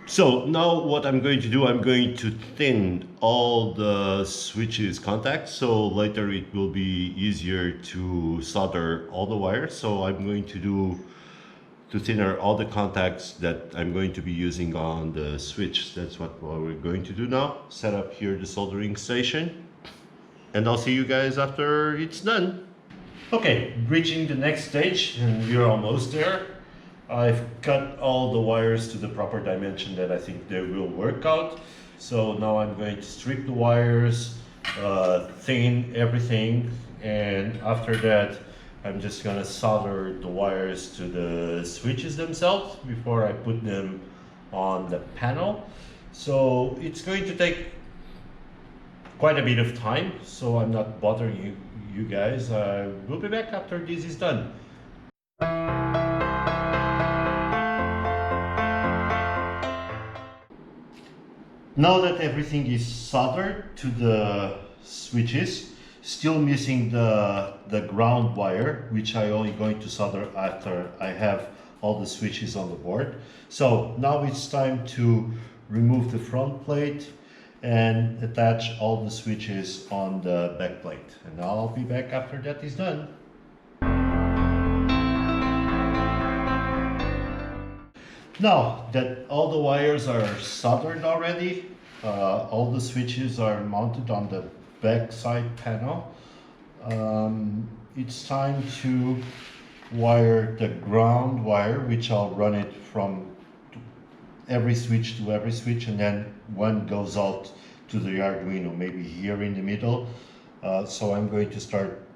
So now what I'm going to do, I'm going to thin all the switches contacts, so later it will be easier to solder all the wires. So I'm going to thinner all the contacts that I'm going to be using on the switch. That's what we're going to do now. Set up here the soldering station, and I'll see you guys after it's done. Okay, reaching the next stage, and we're almost there. I've cut all the wires to the proper dimension that I think they will work out. So now I'm going to strip the wires, thin everything, and after that I'm just gonna solder the wires to the switches themselves before I put them on the panel. So it's going to take quite a bit of time, so I'm not bothering you guys. We'll be back after this is done. Now that everything is soldered to the switches, still missing the ground wire, which I only going to solder after I have all the switches on the board. So now it's time to remove the front plate and attach all the switches on the back plate. And I'll be back after that is done. Now that all the wires are soldered already, all the switches are mounted on the back side panel, it's time to wire the ground wire, which I'll run it from every switch to every switch, and then one goes out to the Arduino, maybe here in the middle. So I'm going to start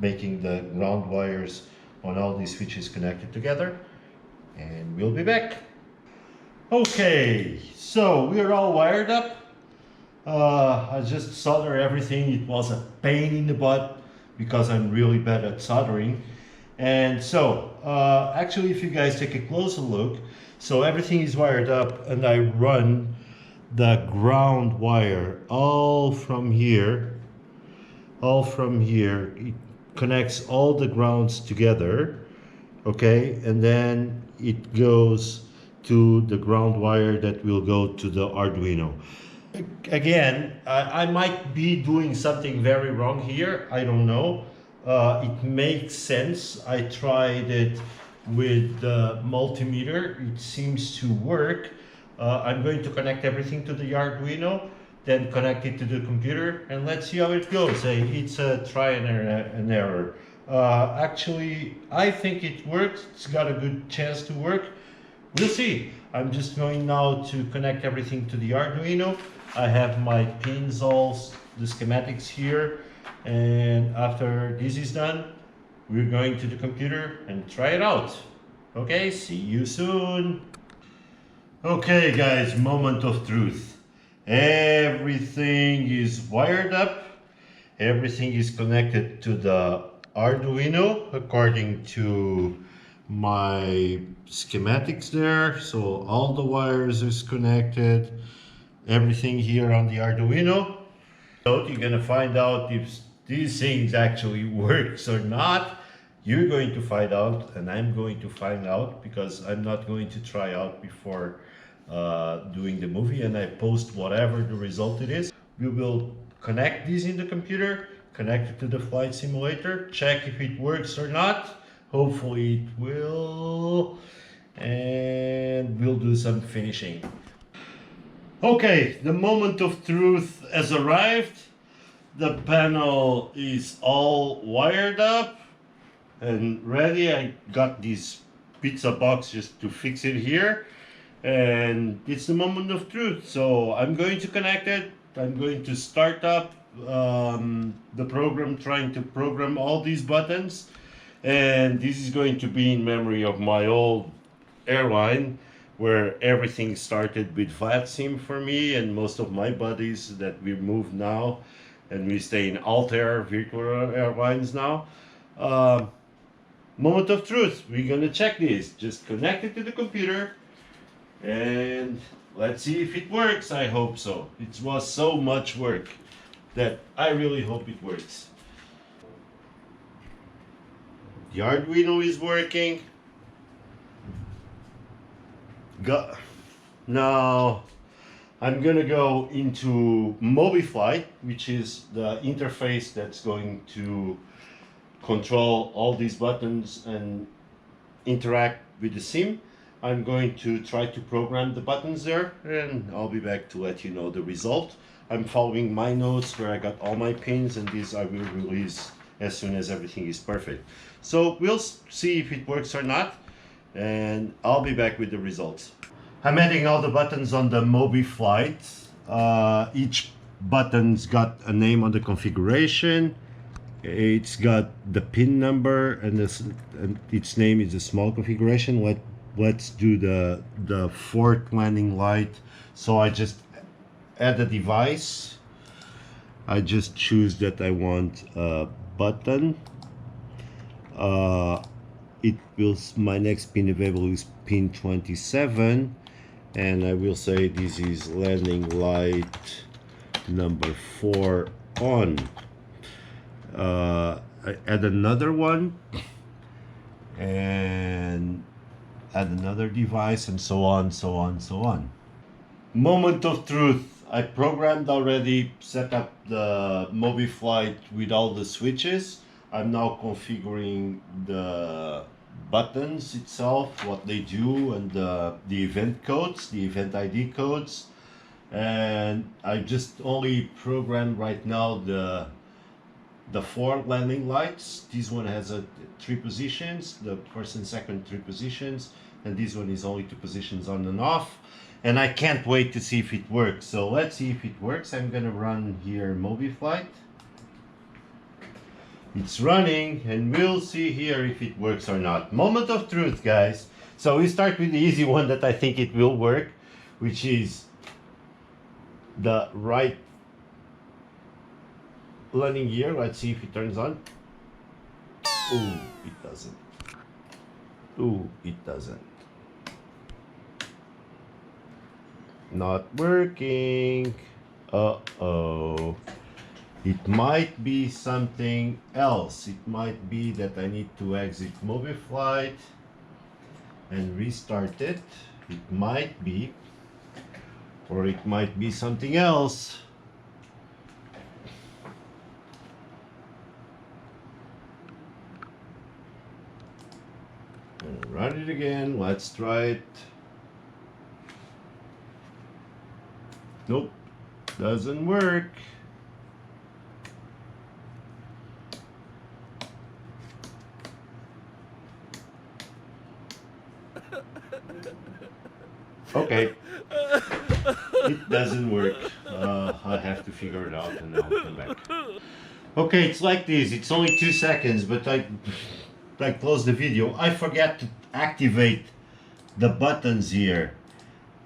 making the ground wires on all these switches connected together, and we'll be back. Okay, so we're all wired up. I just soldered everything. It was a pain in the butt because I'm really bad at soldering. And so actually, if you guys take a closer look, so everything is wired up, and I run the ground wire all from here. It connects all the grounds together, okay, and then it goes to the ground wire that will go to the Arduino. Again, I might be doing something very wrong here, I don't know. It makes sense. I tried it with the multimeter, it seems to work. I'm going to connect everything to the Arduino, then connect it to the computer, and let's see how it goes. It's a try and error. Actually, I think it works. It's got a good chance to work. We'll see. I'm just going now to connect everything to the Arduino. I have my pins, all the schematics here, and after this is done, we're going to the computer and try it out. Okay, see you soon. Okay guys, moment of truth. Everything is wired up. Everything is connected to the Arduino according to my schematics there. So all the wires is connected. Everything here on the Arduino. So you're gonna find out if these things actually works or not. You're going to find out, and I'm going to find out, because I'm not going to try out before doing the movie, and I post whatever the result it is. We will connect these in the computer, connect it to the flight simulator, check if it works or not. Hopefully it will, and we'll do some finishing. Okay, the moment of truth has arrived. The panel is all wired up and ready. I got this pizza box just to fix it here, and it's the moment of truth. So I'm going to connect it. I'm going to start up the program, trying to program all these buttons, and this is going to be in memory of my old airline, where everything started with VlatSim for me and most of my buddies that we moved now, and we stay in Altair Virtual Airlines now. Moment of truth, we're gonna check this. Just connect it to the computer and let's see if it works. I hope so. It was so much work that I really hope it works. The Arduino is working. Now I'm gonna go into MobiFlight, which is the interface that's going to control all these buttons and interact with the sim. I'm going to try to program the buttons there, and I'll be back to let you know the result. I'm following my notes where I got all my pins, and these I will release as soon as everything is perfect. So we'll see if it works or not, and I'll be back with the results. I'm adding all the buttons on the MobiFlight. Each button's got a name on the configuration. It's got the pin number, and its name is a small configuration. Let's do the fourth landing light. So I just add a device. I just choose that I want a button. My next pin available is pin 27, and I will say this is landing light number 4 on. I add another one and add another device, and so on, so on, so on. Moment of truth. I programmed already, set up the MobiFlight with all the switches. I'm now configuring the buttons itself, what they do, and the event codes, the event ID codes. And I just only programmed right now the 4 landing lights. This one has 3 positions, the first and second 3 positions, and this one is only 2 positions on and off. And I can't wait to see if it works. So let's see if it works. I'm gonna run here MobiFlight. It's running, and we'll see here if it works or not. Moment of truth, guys. So we start with the easy one that I think it will work, which is the right landing gear. Let's see if it turns on. Ooh, it doesn't. Ooh, it doesn't. Not working. Uh-oh. It might be something else. It might be that I need to exit MobiFlight and restart it. It might be. Or it might be something else. Run it again. Let's try it. Nope, doesn't work. Okay, it doesn't work. I have to figure it out, and I'll come back. Okay, it's like this. It's only 2 seconds, but I close the video. I forgot to activate the buttons here.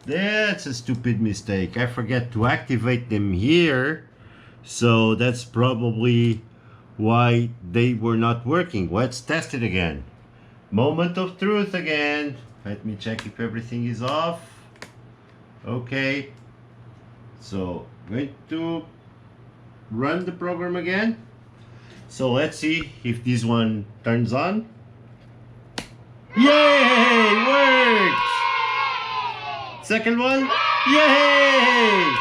That's a stupid mistake. I forget to activate them here, so that's probably why they were not working. Let's test it again. Moment of truth again. Let me check if everything is off. Okay, so going to run the program again. So let's see if this one turns on. Yay! Works! Second one, yay!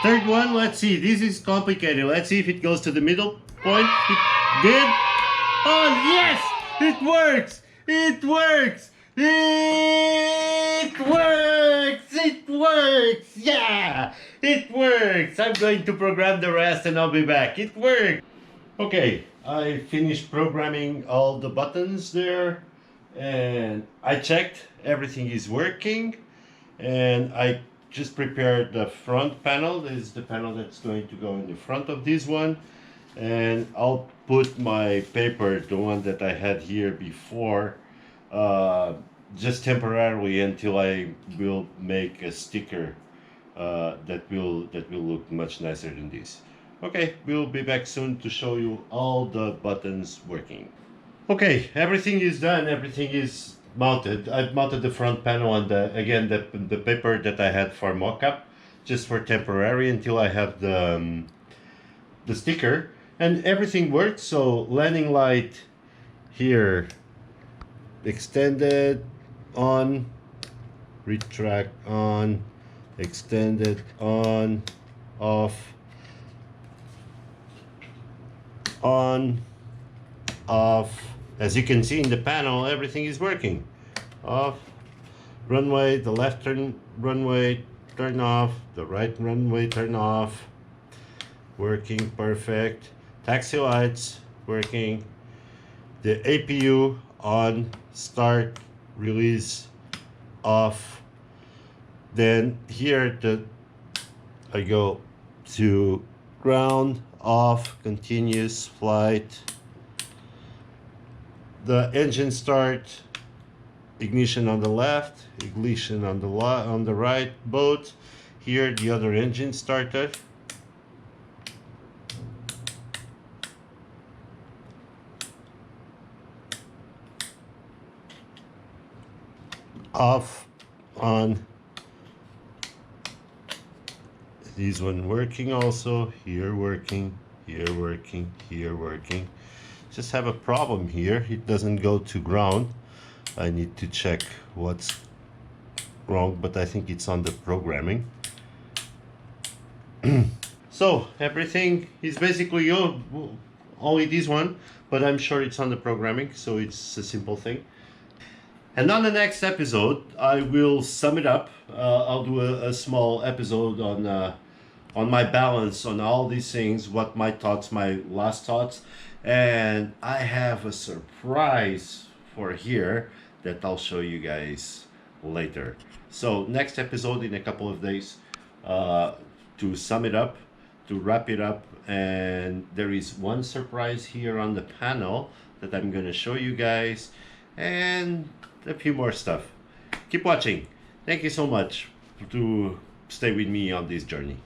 Third one, let's see. This is complicated. Let's see if it goes to the middle point. It did. Oh yes! It works! It works! It works! It works! Yeah! It works! I'm going to program the rest and I'll be back. It worked! Okay, I finished programming all the buttons there, and I checked everything is working. And I just prepared the front panel. This is the panel that's going to go in the front of this one. And I'll put my paper, the one that I had here before, just temporarily until I will make a sticker that will look much nicer than this. Okay, we'll be back soon to show you all the buttons working. Okay, everything is done. Everything is mounted. I've mounted the front panel and again the paper that I had for mock-up, just for temporary until I have the sticker, and everything works. So landing light here extended on, retract on, extended on, off, on, off. As you can see in the panel, everything is working. Off, runway, the left runway turn off, the right runway turn off, working perfect. Taxi lights working. The APU on, start, release, off. Then here I go to ground, off, continuous flight. The engine start, ignition on the left, ignition on the right, both. Here the other engine started. Off, on. This one working also, here working, here working, here working. Just have a problem here, it doesn't go to ground. I need to check what's wrong, but I think it's on the programming. So everything is basically only this one, but I'm sure it's on the programming, so it's a simple thing. And on the next episode, I will sum it up. I'll do a small episode on my balance, on all these things, what my thoughts, my last thoughts. And I have a surprise for here that I'll show you guys later. So next episode in a couple of days, to sum it up, to wrap it up. And there is one surprise here on the panel that I'm going to show you guys, and a few more stuff. Keep watching. Thank you so much to stay with me on this journey.